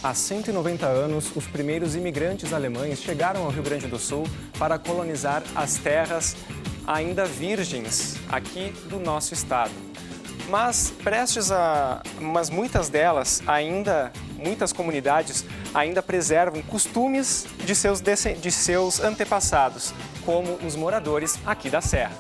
Há 190 anos, os primeiros imigrantes alemães chegaram ao Rio Grande do Sul para colonizar as terras ainda virgens aqui do nosso estado. Mas muitas delas muitas comunidades ainda preservam costumes de seus antepassados, como os moradores aqui da Serra.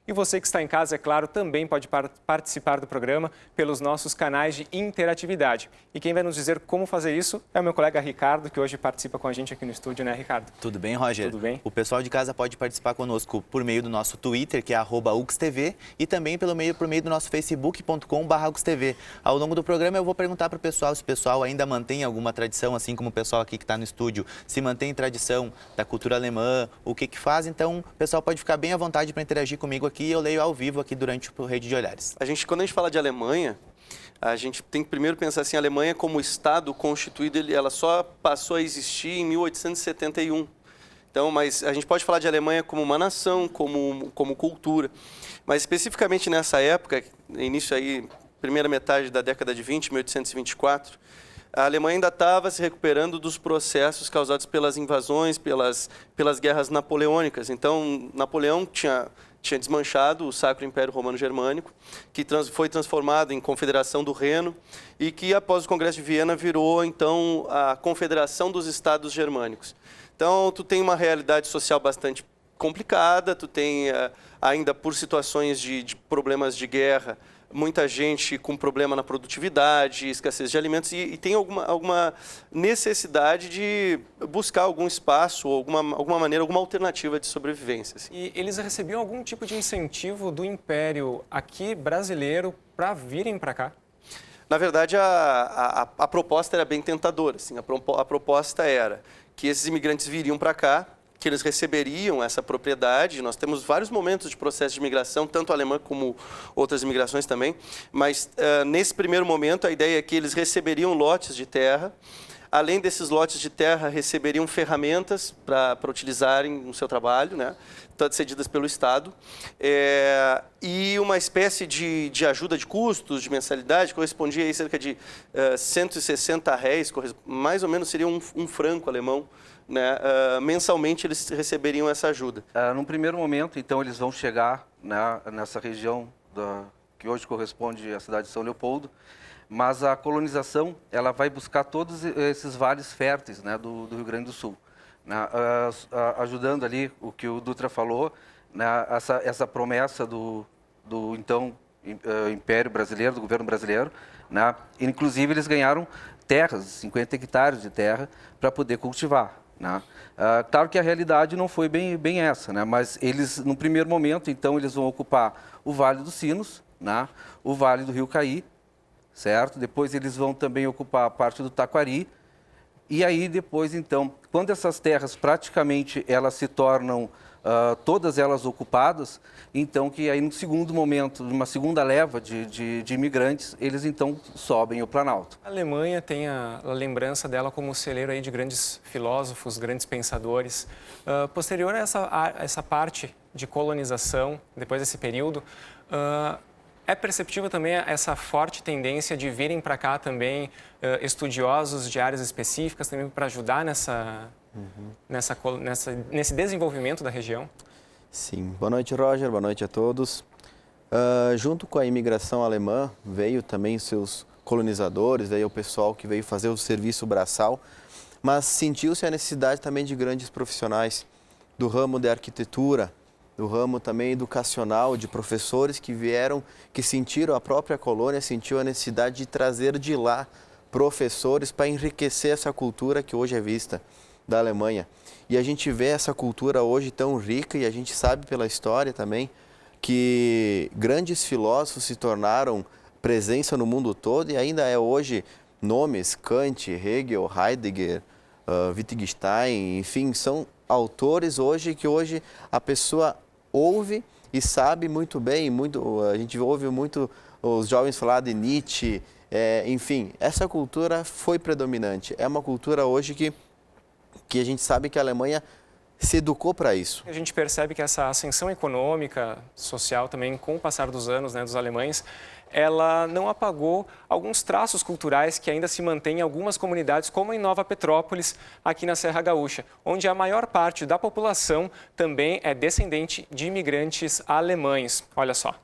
E você que está em casa, é claro, também pode participar do programa pelos nossos canais de interatividade. E quem vai nos dizer como fazer isso é o meu colega Ricardo, que hoje participa com a gente aqui no estúdio, né, Ricardo? Tudo bem, Roger? Tudo bem. O pessoal de casa pode participar conosco por meio do nosso Twitter, que é @UXTV, e também por meio do nosso facebook.com/UXTV. Ao longo do programa eu vou perguntar para o pessoal se o pessoal ainda mantém alguma tradição, assim como o pessoal aqui que está no estúdio, se mantém tradição da cultura alemã, o que faz. Então, o pessoal pode ficar bem à vontade para interagir comigo aqui. Eu leio ao vivo aqui durante o Rede de Olhares. Quando a gente fala de Alemanha, a gente tem que primeiro pensar assim, a Alemanha como Estado constituído, ela só passou a existir em 1871. Então, mas a gente pode falar de Alemanha como uma nação, como cultura. Mas especificamente nessa época, início aí, primeira metade da década de 20, 1824, a Alemanha ainda estava se recuperando dos processos causados pelas invasões, pelas guerras napoleônicas. Então, Napoleão tinha desmanchado o Sacro Império Romano Germânico, que foi transformado em Confederação do Reno e que, após o Congresso de Viena, virou, então, a Confederação dos Estados Germânicos. Então, tu tem uma realidade social bastante complicada, tu tem, ainda por situações de problemas de guerra, muita gente com problema na produtividade, escassez de alimentos e tem alguma necessidade de buscar algum espaço, alguma maneira, alguma alternativa de sobrevivência. Assim. E eles recebiam algum tipo de incentivo do Império aqui brasileiro para virem para cá? Na verdade, a proposta era bem tentadora. Assim, a proposta era que esses imigrantes viriam para cá, que eles receberiam essa propriedade. Nós temos vários momentos de processo de imigração, tanto alemã como outras imigrações também, mas nesse primeiro momento a ideia é que eles receberiam lotes de terra. Além desses lotes de terra, receberiam ferramentas para utilizarem no seu trabalho, né? Todas cedidas pelo Estado, e uma espécie de ajuda de custos, de mensalidade, correspondia a cerca de 160 réis, mais ou menos seria um franco alemão, né? Mensalmente eles receberiam essa ajuda. Num primeiro momento, então, eles vão chegar, né, nessa região que hoje corresponde à cidade de São Leopoldo, mas a colonização ela vai buscar todos esses vales férteis, né, do Rio Grande do Sul, né, ajudando ali o que o Dutra falou, né, essa promessa do então Império Brasileiro, do governo brasileiro, né, inclusive eles ganharam terras, 50 hectares de terra, para poder cultivar. Né? Claro que a realidade não foi bem essa, né? Mas eles, no primeiro momento, então, eles vão ocupar o Vale dos Sinos, né? O Vale do Rio Caí, certo? Depois eles vão também ocupar a parte do Taquari. E aí depois, então, quando essas terras praticamente elas se tornam todas elas ocupadas, então que aí no segundo momento, numa segunda leva de imigrantes, eles então sobem o Planalto. A Alemanha tem a lembrança dela como celeiro aí de grandes filósofos, grandes pensadores. Posterior a essa parte de colonização, depois desse período, é perceptível também essa forte tendência de virem para cá também estudiosos de áreas específicas também para ajudar nesse desenvolvimento da região? Sim. Boa noite, Roger. Boa noite a todos. Junto com a imigração alemã, veio também seus colonizadores, veio o pessoal que veio fazer o serviço braçal, mas sentiu-se a necessidade também de grandes profissionais do ramo de arquitetura, do ramo também educacional, de professores que vieram, que sentiram, a própria colônia sentiu a necessidade de trazer de lá professores para enriquecer essa cultura que hoje é vista da Alemanha. E a gente vê essa cultura hoje tão rica e a gente sabe pela história também que grandes filósofos se tornaram presença no mundo todo e ainda é hoje nomes, Kant, Hegel, Heidegger, Wittgenstein, enfim, são autores hoje que hoje a pessoa ouve e sabe muito bem, a gente ouve muito os jovens falar de Nietzsche, enfim, essa cultura foi predominante. É uma cultura hoje que a gente sabe que a Alemanha se educou para isso. A gente percebe que essa ascensão econômica, social também, com o passar dos anos, né, dos alemães, ela não apagou alguns traços culturais que ainda se mantêm em algumas comunidades, como em Nova Petrópolis, aqui na Serra Gaúcha, onde a maior parte da população também é descendente de imigrantes alemães. Olha só.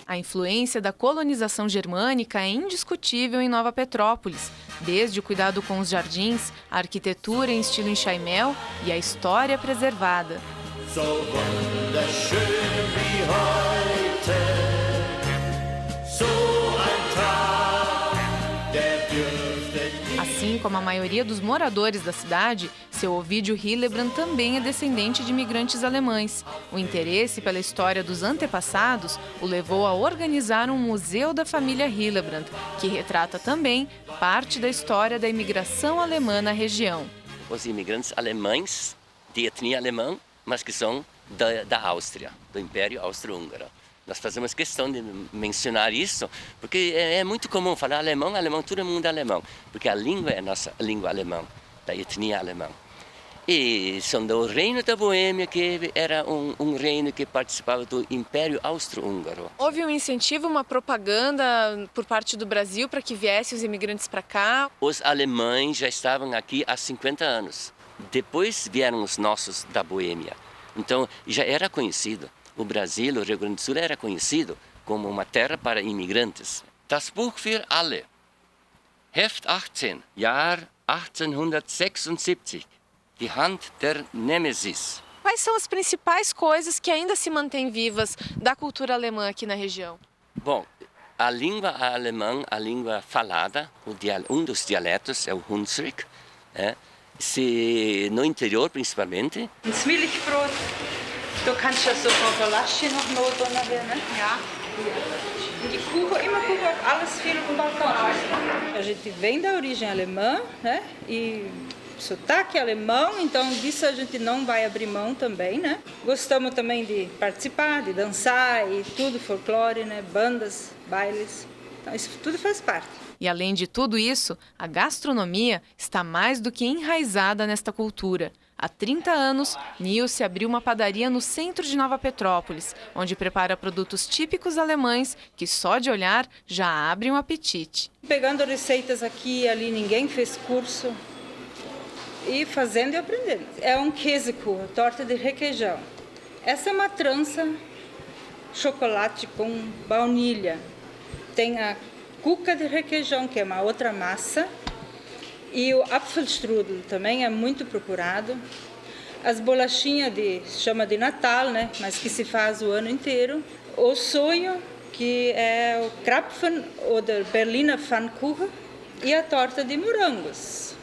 A influência da colonização germânica é indiscutível em Nova Petrópolis, desde o cuidado com os jardins, a arquitetura em estilo enxaimel e a história preservada. Assim como a maioria dos moradores da cidade, seu Ovidio Hillebrand também é descendente de imigrantes alemães. O interesse pela história dos antepassados o levou a organizar um museu da família Hillebrand, que retrata também parte da história da imigração alemã na região. Os imigrantes alemães, de etnia alemã, mas que são da Áustria, do Império Austro-Húngaro. Nós fazemos questão de mencionar isso, porque é muito comum falar alemão, todo mundo é alemão, porque a língua é a nossa língua alemã, da etnia alemã. E são do Reino da Boêmia, que era um reino que participava do Império Austro-Húngaro. Houve um incentivo, uma propaganda por parte do Brasil para que viessem os imigrantes para cá? Os alemães já estavam aqui há 50 anos. Depois vieram os nossos da Boêmia. Então já era conhecido. O Brasil, o Rio Grande do Sul, era conhecido como uma terra para imigrantes. Das Buch für alle, Heft 18, Jahr 1876, Die Hand der Nemesis. Quais são as principais coisas que ainda se mantêm vivas da cultura alemã aqui na região? Bom, a língua alemã, a língua falada, dos dialetos é o Hunsrück, no interior principalmente. Milchbrot. Du kannst ja so ein Laschi noch mal drin werden, ne? Ja. Die Kuchen, immer Kuchen, alles viel com balcão. A gente vem da origem alemã, né? E sotaque alemão, então disso a gente não vai abrir mão também, né? Gostamos também de participar, de dançar e tudo, folclore, né? Bandas, bailes, então isso tudo faz parte. E além de tudo isso, a gastronomia está mais do que enraizada nesta cultura. Há 30 anos, Nilce abriu uma padaria no centro de Nova Petrópolis, onde prepara produtos típicos alemães que só de olhar já abrem um apetite. Pegando receitas aqui e ali, ninguém fez curso, e fazendo e aprendendo. É um Käsekuchen, torta de requeijão. Essa é uma trança, chocolate com baunilha. Tem a cuca de requeijão, que é uma outra massa. E o Apfelstrudel também é muito procurado. As bolachinhas chama de Natal, né? Mas que se faz o ano inteiro. O sonho, que é o Krapfen ou Berliner Pfannkuchen. E a torta de morangos.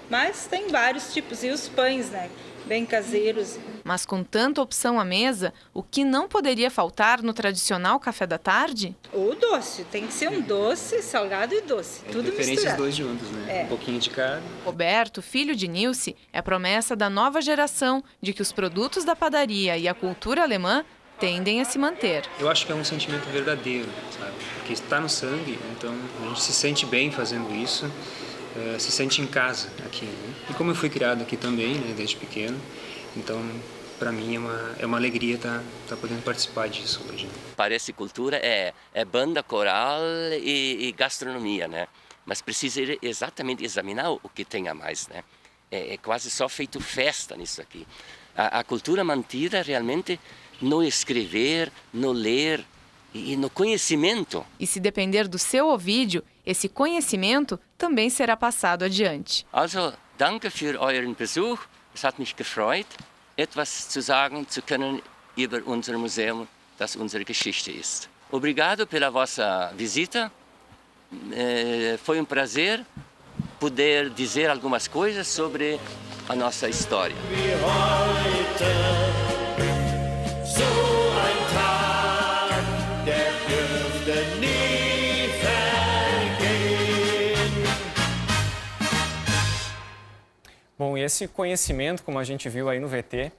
Mas tem vários tipos. E os pães, né? bem caseiros. Mas com tanta opção à mesa, o que não poderia faltar no tradicional café da tarde? O doce, tem que ser um doce, salgado e doce, tudo misturado. Os dois juntos, né? Um pouquinho de cada. Roberto, filho de Nilce, é a promessa da nova geração de que os produtos da padaria e a cultura alemã tendem a se manter. Eu acho que é um sentimento verdadeiro, sabe? Porque está no sangue, então a gente se sente bem fazendo isso, se sente em casa aqui, né? E como eu fui criado aqui também, né, desde pequeno, então para mim é uma alegria estar podendo participar disso hoje. Né? Parece cultura é banda coral e gastronomia, né? Mas precisa exatamente examinar o que tem a mais, né? É quase só feito festa nisso aqui. A cultura mantida realmente no escrever, no ler e no conhecimento. E se depender do seu ouvido, esse conhecimento também será passado adiante. Also, danke für euren Besuch. Es hat mich gefreut, etwas zu sagen zu können über unser Museum, das unsere Geschichte ist. Obrigado pela vossa visita. Foi um prazer poder dizer algumas coisas sobre a nossa história. Bom, e esse conhecimento, como a gente viu aí no VT,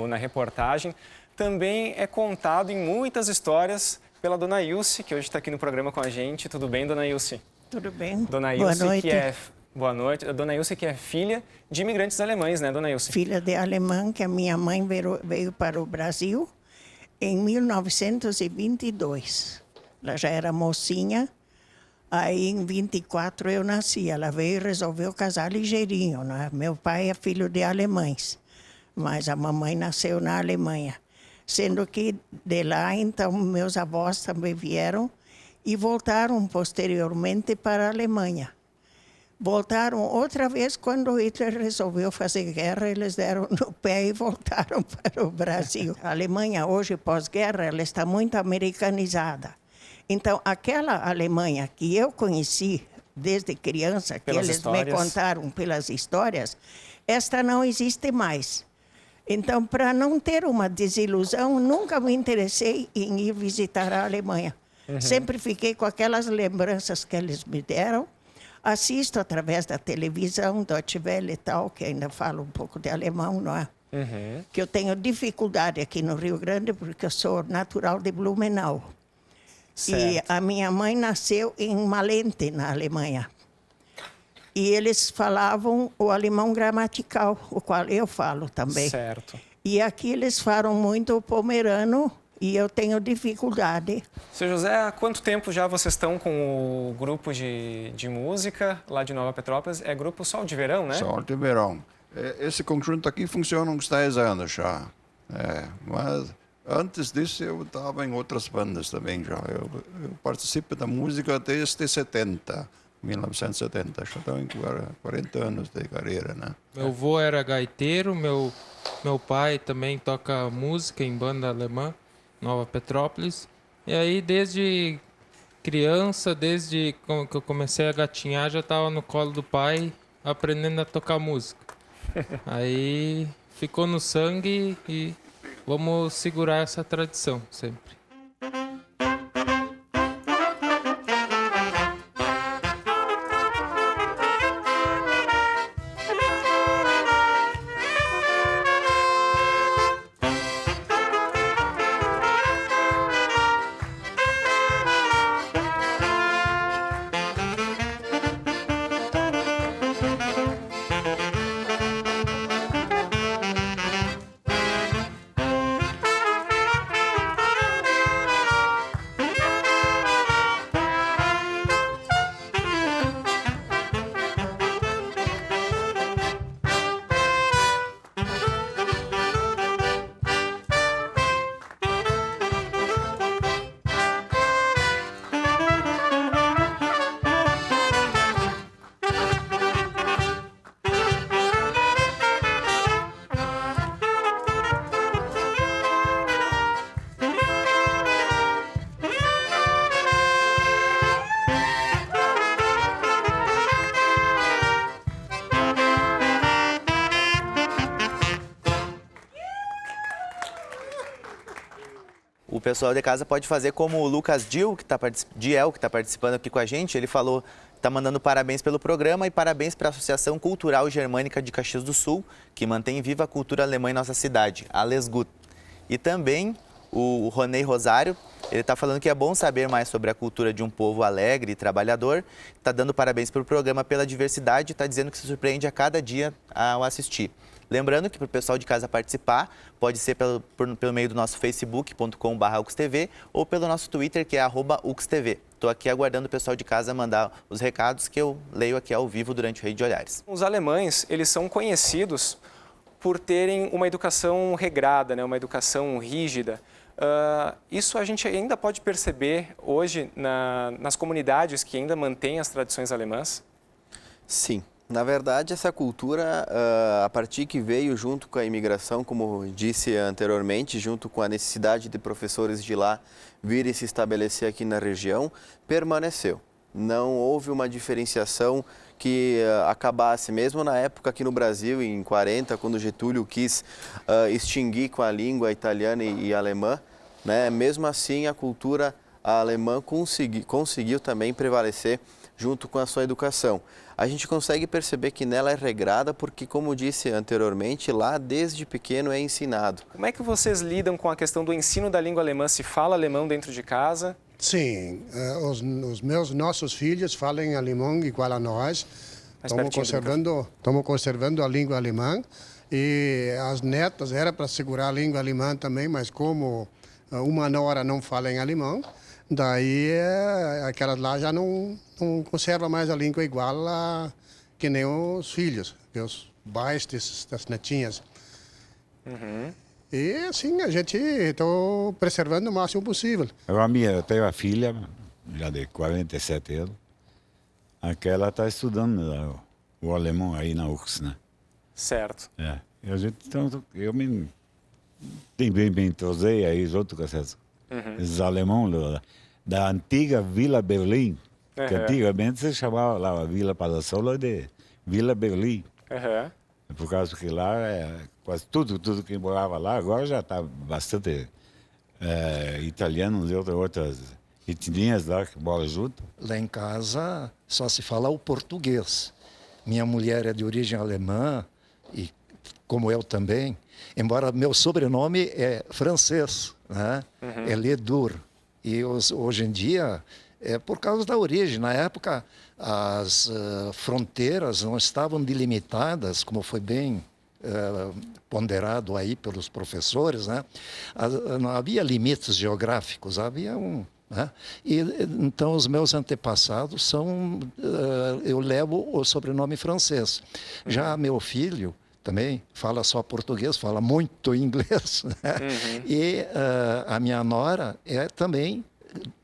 na reportagem, também é contado em muitas histórias pela Dona Ilse, que hoje está aqui no programa com a gente. Tudo bem, Dona Ilse? Tudo bem. Dona Ilse, boa noite. Boa noite. A Dona Ilse que é filha de imigrantes alemães, né, Dona Ilse? Filha de alemã, que a minha mãe veio para o Brasil em 1922. Ela já era mocinha. Aí, em 24, eu nasci. Ela veio e resolveu casar ligeirinho, né? Meu pai é filho de alemães, mas a mamãe nasceu na Alemanha. Sendo que de lá, então, meus avós também vieram e voltaram posteriormente para a Alemanha. Voltaram outra vez quando Hitler resolveu fazer guerra, eles deram no pé e voltaram para o Brasil. A Alemanha hoje, pós-guerra, ela está muito americanizada. Então, aquela Alemanha que eu conheci desde criança, que eles me contaram pelas histórias, esta não existe mais. Então, para não ter uma desilusão, nunca me interessei em ir visitar a Alemanha. Sempre fiquei com aquelas lembranças que eles me deram. Assisto através da televisão, Deutsche Welle e tal, que ainda falo um pouco de alemão, não é? Que eu tenho dificuldade aqui no Rio Grande, porque eu sou natural de Blumenau. Certo. E a minha mãe nasceu em Malente, na Alemanha. E eles falavam o alemão gramatical, o qual eu falo também. Certo. E aqui eles falam muito o pomerano e eu tenho dificuldade. Seu José, há quanto tempo já vocês estão com o grupo de música lá de Nova Petrópolis? É grupo Sol de Verão, né? Sol de Verão. Esse conjunto aqui funciona há uns 10 anos já. Mas antes disso eu estava em outras bandas também já. Eu participo da música desde 1970. Já estou em 40 anos de carreira, né? Meu avô era gaiteiro, meu pai também toca música em banda alemã, Nova Petrópolis. E aí, desde criança, desde que eu comecei a gatinhar, já estava no colo do pai, aprendendo a tocar música. Aí ficou no sangue e vamos segurar essa tradição sempre. pessoal de casa pode fazer como o Lucas Diel, que está participando aqui com a gente. Ele falou, está mandando parabéns pelo programa e parabéns para a Associação Cultural Germânica de Caxias do Sul, que mantém viva a cultura alemã em nossa cidade, Alles Gut. E também o Ronei Rosário, ele está falando que é bom saber mais sobre a cultura de um povo alegre e trabalhador. Está dando parabéns pelo programa pela diversidade e está dizendo que se surpreende a cada dia ao assistir. Lembrando que para o pessoal de casa participar, pode ser pelo meio do nosso facebook.com/uxtv ou pelo nosso Twitter, que é @uxtv. Estou aqui aguardando o pessoal de casa mandar os recados que eu leio aqui ao vivo durante o Rede de Olhares. Os alemães, eles são conhecidos por terem uma educação regrada, né? Uma educação rígida. Isso a gente ainda pode perceber hoje nas comunidades que ainda mantêm as tradições alemãs? Sim. Na verdade, essa cultura, a partir que veio junto com a imigração, como disse anteriormente, junto com a necessidade de professores de lá virem se estabelecer aqui na região, permaneceu. Não houve uma diferenciação que acabasse, mesmo na época aqui no Brasil, em 40, quando Getúlio quis extinguir com a língua italiana e alemã, né? Mesmo assim a cultura alemã conseguiu também prevalecer junto com a sua educação. A gente consegue perceber que nela é regrada porque, como disse anteriormente, lá desde pequeno é ensinado. Como é que vocês lidam com a questão do ensino da língua alemã? Se fala alemão dentro de casa? Sim, nossos filhos falam alemão igual a nós. Estamos conservando a língua alemã e as netas era para segurar a língua alemã também, mas como uma nora não fala em alemão, daí aquelas lá já não conserva mais a língua igual que nem os filhos, os pais das netinhas. Uhum. E assim, a gente está preservando o máximo possível. Eu tenho uma filha, já de 47 anos, aquela está estudando o alemão aí na UX, né? Certo. É. E a gente, então, eu me entrosei aí junto com esses alemãos da antiga Vila Berlim, que antigamente se chamava lá a Vila Palazzolo de Vila Berlim. Por causa que lá quase tudo que morava lá agora já está bastante italianos e outras etnias lá que moram junto. Lá em casa só se fala o português. Minha mulher é de origem alemã e como eu também, embora meu sobrenome é francês, né? É Ledour. E hoje em dia é por causa da origem. Na época as fronteiras não estavam delimitadas, como foi bem ponderado aí pelos professores, né? Não havia limites geográficos, havia né? E então os meus antepassados são, eu levo o sobrenome francês. Já meu filho também fala só português, fala muito inglês, né? E a minha nora é também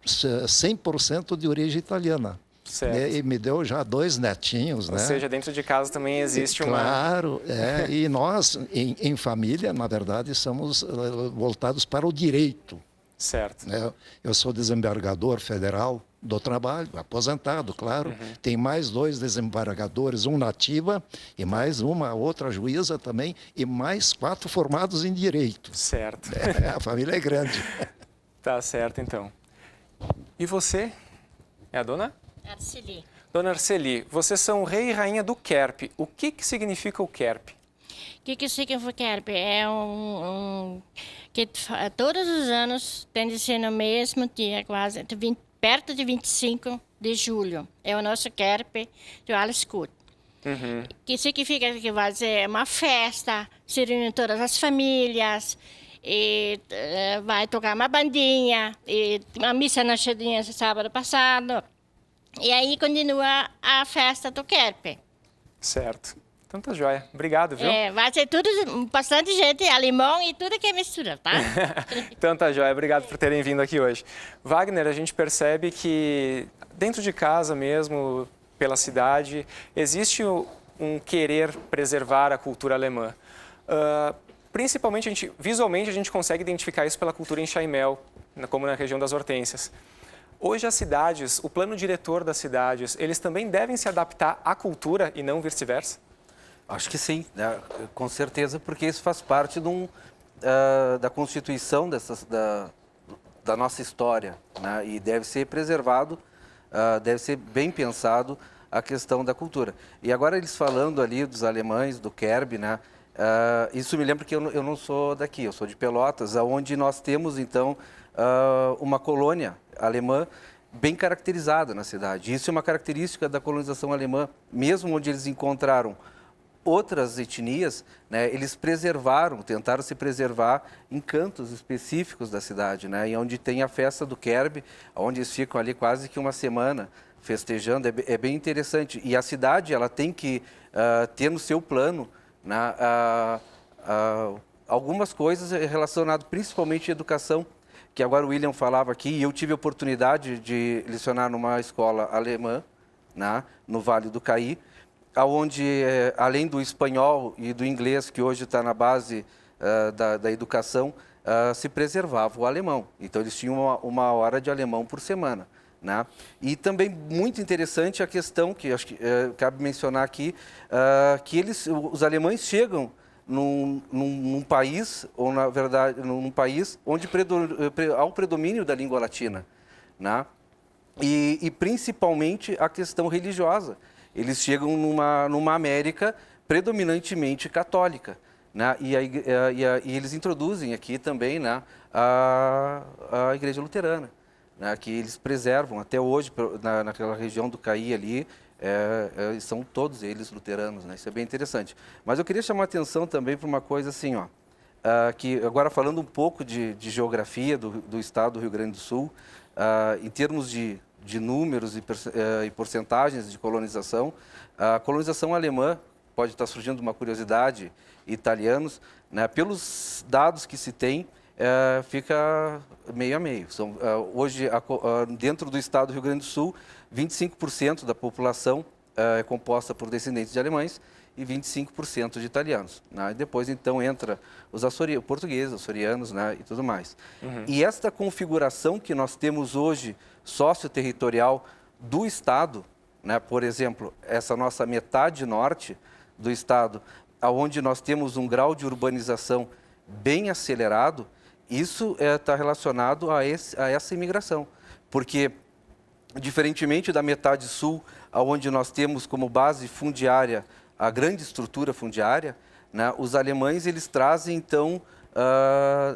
100% de origem italiana. Certo. E me deu já 2 netinhos, né? Ou seja, dentro de casa também existe uma... Claro, e nós, em família, na verdade, somos voltados para o direito. Certo. Eu sou desembargador federal do trabalho, aposentado, claro. Tem mais 2 desembargadores, um nativa e mais uma outra juíza também, e mais 4 formados em direito. Certo. A família é grande. Tá certo, então. E você? É a dona? Arceli. Dona Arceli, vocês são rei e rainha do Kerp. O que significa o Kerp? O que significa o Kerp? É que todos os anos tem de ser no mesmo dia, quase, perto de 25 de julho. É o nosso Kerp do Alles Gut. Que significa que vai ser uma festa, se reúnem todas as famílias, e vai tocar uma bandinha, e uma missa na Chadinha sábado passado. E aí continua a festa do Kerp. Certo. Então tá joia. Obrigado, viu? Vai ser tudo, bastante gente, alemão e tudo que é mistura, tá? Então tá joia. Obrigado por terem vindo aqui hoje. Wagner, a gente percebe que dentro de casa mesmo, pela cidade, existe um querer preservar a cultura alemã. Principalmente, visualmente, a gente consegue identificar isso pela cultura em Chaimel, como na região das Hortênsias. Hoje as cidades, o plano diretor das cidades, eles também devem se adaptar à cultura e não vice-versa? Acho que sim, né? Com certeza, porque isso faz parte da constituição da nossa história, né? E deve ser preservado, deve ser bem pensado a questão da cultura. E agora eles falando ali dos alemães, do Kerb, né? Isso me lembra que eu não sou daqui, eu sou de Pelotas, onde nós temos então uma colônia alemã bem caracterizada na cidade. Isso é uma característica da colonização alemã, mesmo onde eles encontraram outras etnias, né, eles preservaram, tentaram se preservar em cantos específicos da cidade, né, e onde tem a festa do Kerb, onde eles ficam ali quase que uma semana festejando, é bem interessante. E a cidade ela tem que ter no seu plano, né, algumas coisas relacionadas principalmente à educação, que agora o William falava aqui, e eu tive a oportunidade de lecionar numa escola alemã, né, no Vale do Caí, onde, além do espanhol e do inglês, que hoje está na base da educação, se preservava o alemão. Então, eles tinham uma hora de alemão por semana, né? E também muito interessante a questão, que acho que cabe mencionar aqui, que os alemães chegam num país, ou na verdade, num país onde há um predomínio da língua latina, né? E principalmente a questão religiosa. Eles chegam numa América predominantemente católica, né? E eles introduzem aqui também, né, a Igreja Luterana, né, que eles preservam até hoje naquela região do Caí ali, são todos eles luteranos, né? Isso é bem interessante. Mas eu queria chamar a atenção também para uma coisa assim, ó, que agora falando um pouco de geografia do estado do Rio Grande do Sul, em termos de números e porcentagens de colonização, a colonização alemã, pode estar surgindo uma curiosidade, italianos, né, pelos dados que se tem, fica meio a meio. Hoje, dentro do estado do Rio Grande do Sul, 25% da população é composta por descendentes de alemães e 25% de italianos, né? E depois, então, entra os portugueses, açorianos, né, e tudo mais. Uhum. E esta configuração que nós temos hoje, socioterritorial do Estado, né, por exemplo, essa nossa metade norte do Estado, onde nós temos um grau de urbanização bem acelerado, isso está relacionado a essa imigração. Porque, diferentemente da metade sul, onde nós temos como base fundiária a grande estrutura fundiária, né, os alemães eles trazem, então,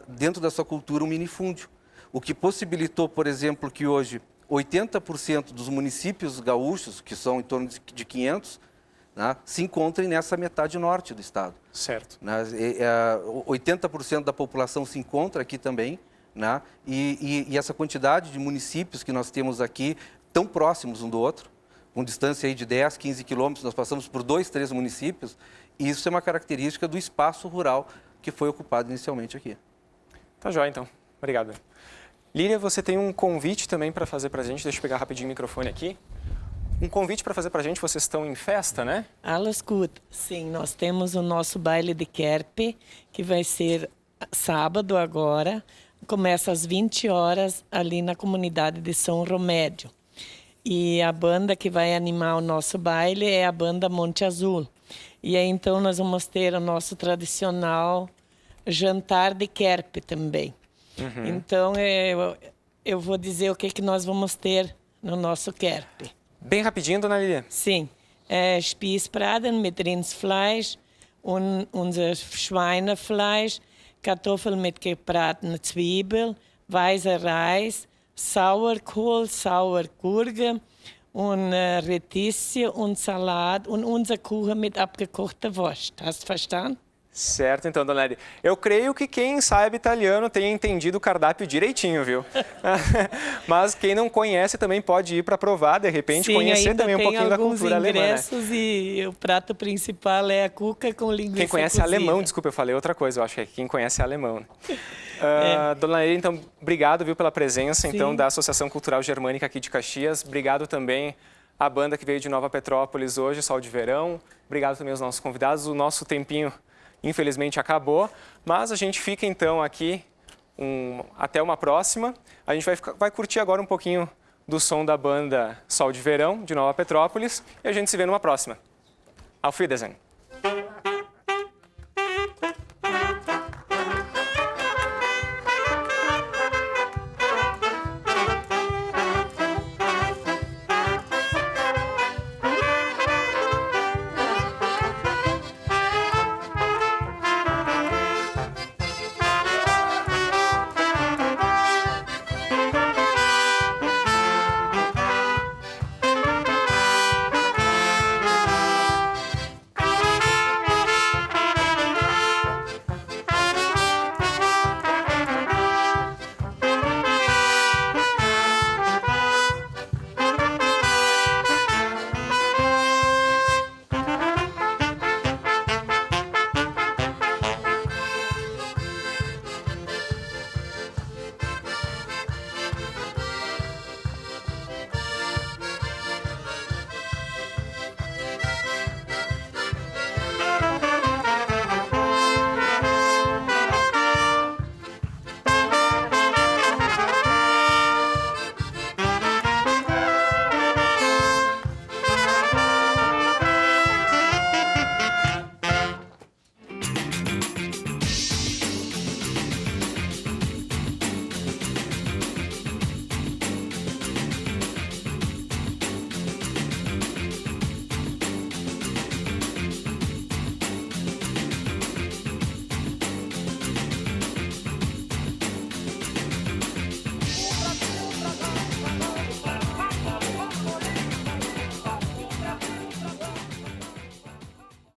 dentro da sua cultura, um minifúndio. O que possibilitou, por exemplo, que hoje 80% dos municípios gaúchos, que são em torno de 500, né, se encontrem nessa metade norte do estado. Certo. Né, 80% da população se encontra aqui também, né, e essa quantidade de municípios que nós temos aqui, tão próximos um do outro, com distância aí de 10, 15 quilômetros, nós passamos por 2, 3 municípios, e isso é uma característica do espaço rural que foi ocupado inicialmente aqui. Tá jóia, então. Obrigado. Lília, você tem um convite também para fazer para a gente, deixa eu pegar rapidinho o microfone aqui. Um convite para fazer para a gente, vocês estão em festa, né? Alles gut. Sim, nós temos o nosso baile de Kerb, que vai ser sábado agora, começa às 20 horas ali na comunidade de São Romédio. E a banda que vai animar o nosso baile é a banda Monte Azul. E aí, então, nós vamos ter o nosso tradicional jantar de Kerb também. Uhum. Então, eu vou dizer o que nós vamos ter no nosso Kerb. Bem rapidinho, dona Lília. Sim. Spießbraten mit Rindsfleisch, unser Schweinefleisch, Kartoffeln mit gebratener Zwiebel, weißer Reis, Sauerkohl, Sauergurke und Retissie und Salat und unser Kuchen mit abgekochter Wurst. Hast du verstanden? Certo, então, dona Lília. Eu creio que quem sabe italiano tenha entendido o cardápio direitinho, viu? Mas quem não conhece também pode ir para provar, de repente, sim, conhecer também um pouquinho da cultura alemã. Né? E o prato principal é a cuca com linguiça Quem conhece cozida. Alemão, desculpa, eu falei outra coisa, eu acho que é quem conhece alemão. Né? Dona Lília, então, obrigado, viu, pela presença, então, da Associação Cultural Germânica aqui de Caxias. Obrigado também à banda que veio de Nova Petrópolis hoje, Sol de Verão. Obrigado também aos nossos convidados. O nosso tempinho, infelizmente, acabou, mas a gente fica então aqui até uma próxima. A gente vai curtir agora um pouquinho do som da banda Sol de Verão, de Nova Petrópolis, e a gente se vê numa próxima. Auf Wiedersehen!